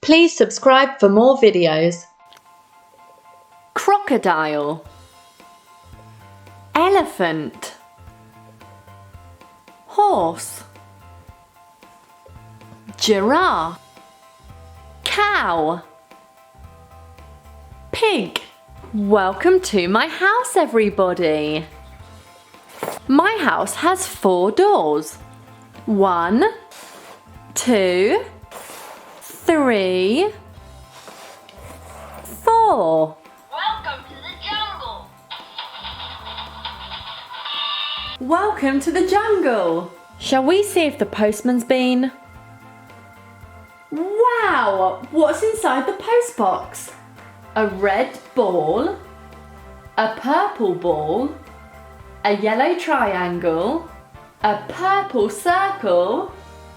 Please subscribe for more videos. Crocodile, elephant, horse, giraffe, cow, pig. Welcome to my house, everybody. My house has 4 doors. 1, 2, 3, 4. Welcome to the jungle. Welcome to the jungle. Shall we see if the postman's been? Wow! What's inside the postbox? A red ball, a purple ball, a yellow triangle, a purple circle,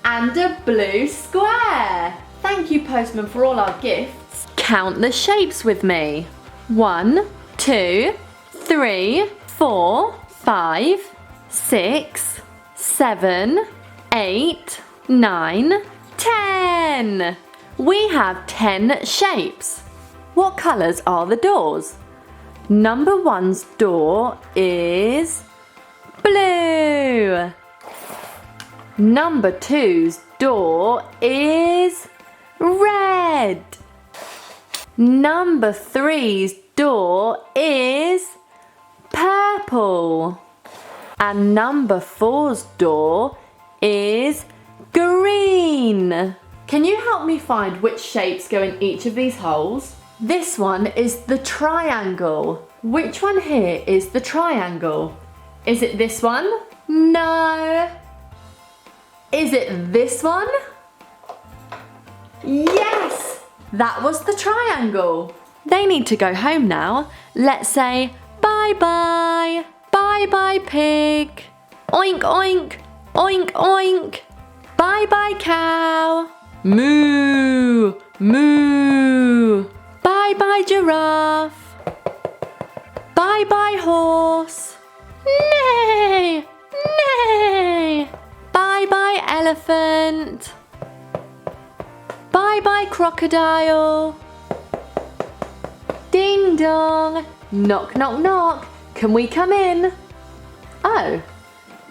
and a blue square. Thank you, postman, for all our gifts. Count the shapes with me. 1, 2, 3, 4, 5, 6, 7, 8, 9, 10. We have 10 shapes. What colours are the doors? Number 1's door is blue. Number 2's door is red. Number 3's door is purple. And number 4's door is green. Can you help me find which shapes go in each of these holes? This one is the triangle. Which one here is the triangle? Is it this one? No. Is it this one? Yes! That was the triangle. They need to go home now. Let's say bye-bye. Bye-bye, pig. Oink, oink. Oink, oink. Bye-bye, cow. Moo. Moo. Bye-bye, giraffe. Bye-bye, horse. Neigh. Neigh. Bye-bye, elephant. Bye-bye, crocodile. Ding dong. Knock, knock, knock. Can we come in? Oh,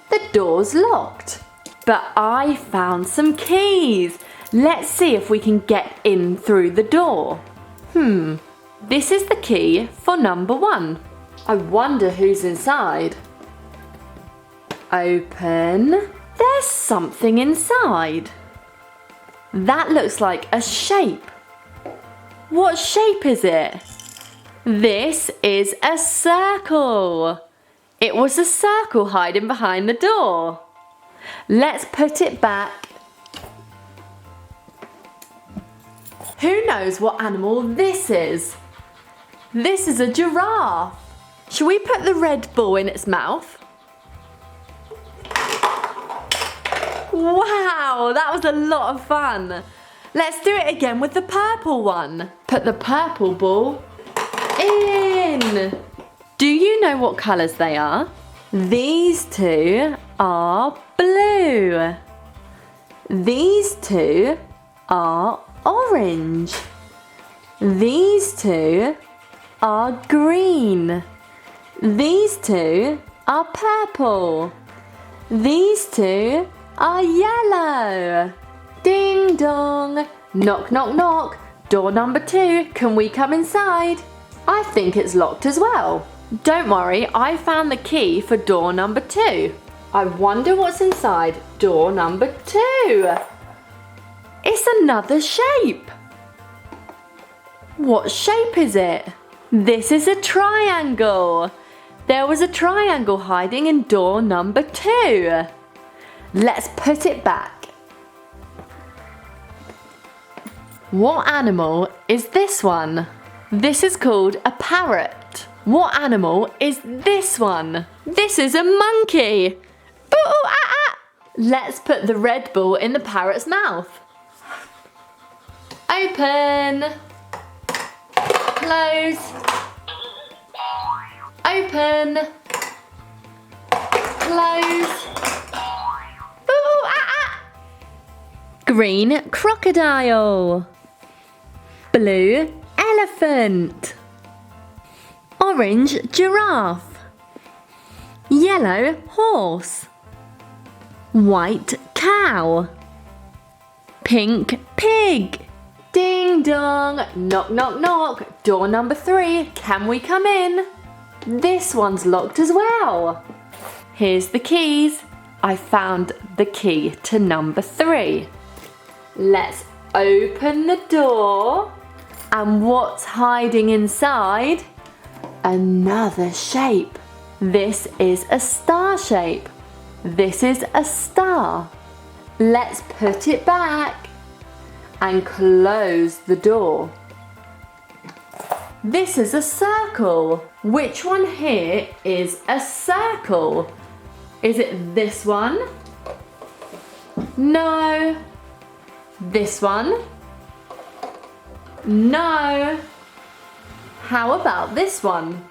the door's locked. But I found some keys. Let's see if we can get in through the door. This is the key for number 1. I wonder who's inside. Open. There's something inside. That looks like a shape. What shape is it? This is a circle. It was a circle hiding behind the door. Let's put it back. Who knows what animal this is? This is a giraffe. Shall we put the red ball in its mouth? Wow, that was a lot of fun. Let's do it again with the purple one. Put the purple ball in. Do you know what colours they are? These 2 are blue. These 2 are orange. These 2 are green. These 2 are purple. These 2 are yellow. Ding dong. Knock, knock, knock. Door number 2. Can we come inside? I think it's locked as well. Don't worry, I found the key for door number 2. I wonder what's inside door number 2. It's another shape. What shape is it? This is a triangle. There was a triangle hiding in door number 2. Let's put it back. What animal is this one? This is called a parrot. What animal is this one? This is a monkey. Ooh, ah, ah. Let's put the red ball in the parrot's mouth. Open. Close. Open. Close. Ooh, ah, ah. Green crocodile. Blue elephant. Orange giraffe. Yellow horse. White cow. Pink pig. Ding dong, knock knock knock, door number 3, can we come in? This one's locked as well. Here's the keys. I found the key to number 3. Let's open the door. And what's hiding inside? Another shape. This is a star shape. This is a star. Let's put it back and close the door. This is a circle. Which one here is a circle? Is it this one? No. This one? No. How about this one?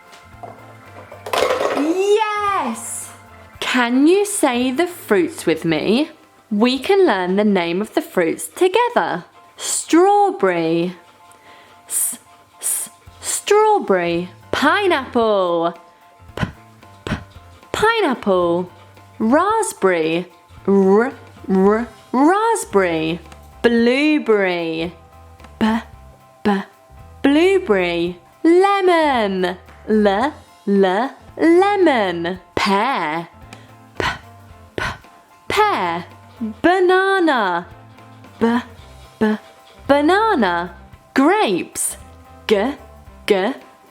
Yes! Can you say the fruits with me? We can learn the name of the fruits together. Strawberry. Strawberry. Pineapple. Pineapple. Raspberry. Raspberry. Blueberry. Blueberry. Lemon. Lemon. Pear. Pear. Banana. Banana. Grapes.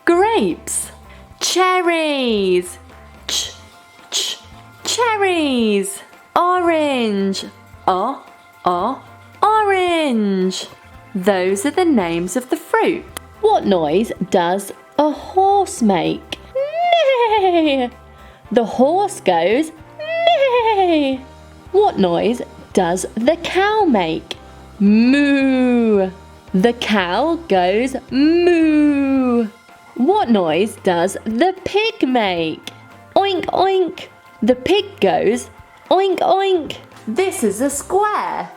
Grapes. Cherries. Cherries. Orange. Orange. Those are the names of the fruit. What noise does a horse make? Neigh. The horse goes neigh. What noise does the cow make? Moo. The cow goes moo. What noise does the pig make? Oink oink. The pig goes oink oink. This is a square.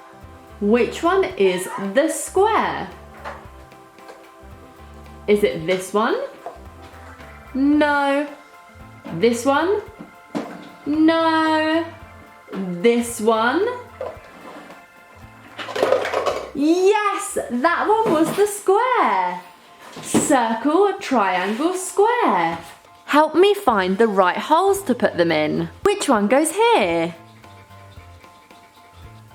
Which one is the square? Is it this one? No. This one? No. This one? Yes, that one was the square. Circle, triangle, square. Help me find the right holes to put them in. Which one goes here?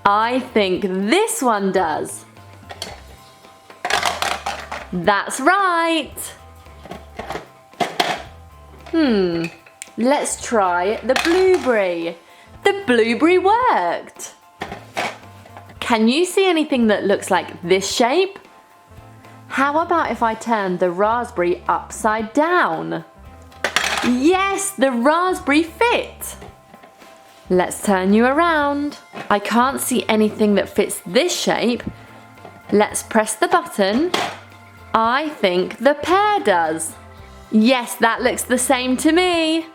I think this one does. That's right. Let's try the blueberry. The blueberry worked. Can you see anything that looks like this shape? How about if I turn the raspberry upside down? Yes, the raspberry fit. Let's turn you around. I can't see anything that fits this shape. Let's press the button. I think the pear does. Yes, that looks the same to me.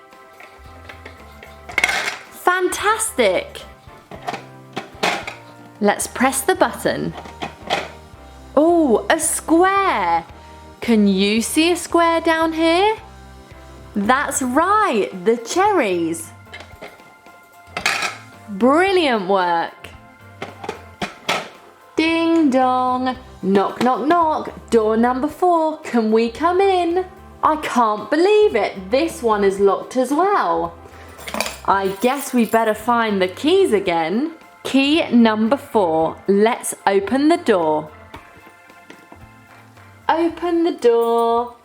Fantastic. Let's press the button. Oh, a square. Can you see a square down here? That's right, the cherries. Brilliant work. Ding dong. Knock, knock, knock. Door number 4. Can we come in? I can't believe it. This one is locked as well. I guess we better find the keys again. Key number 4. Let's open the door. Open the door.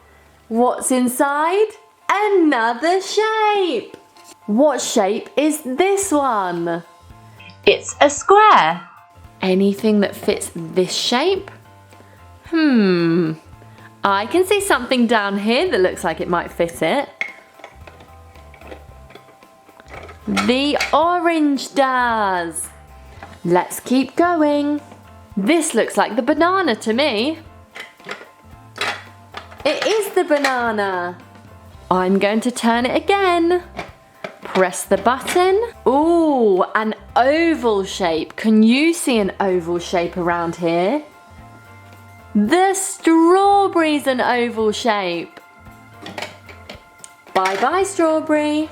What's inside? Another shape. What shape is this one? It's a square. Anything that fits this shape? I can see something down here that looks like it might fit it. The orange does. Let's keep going. This looks like the banana to me. It is the banana. I'm going to turn it again. Press the button. Ooh, an oval shape. Can you see an oval shape around here? The strawberry's an oval shape. Bye bye, strawberry.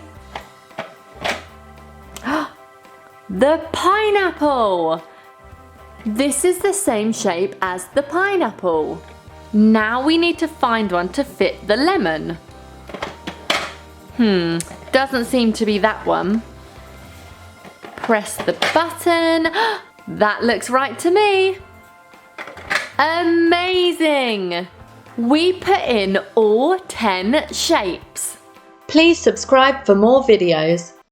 The pineapple. This is the same shape as the pineapple. Now we need to find one to fit the lemon. Doesn't seem to be that one. Press the button. That looks right to me. Amazing! We put in all 10 shapes. Please subscribe for more videos.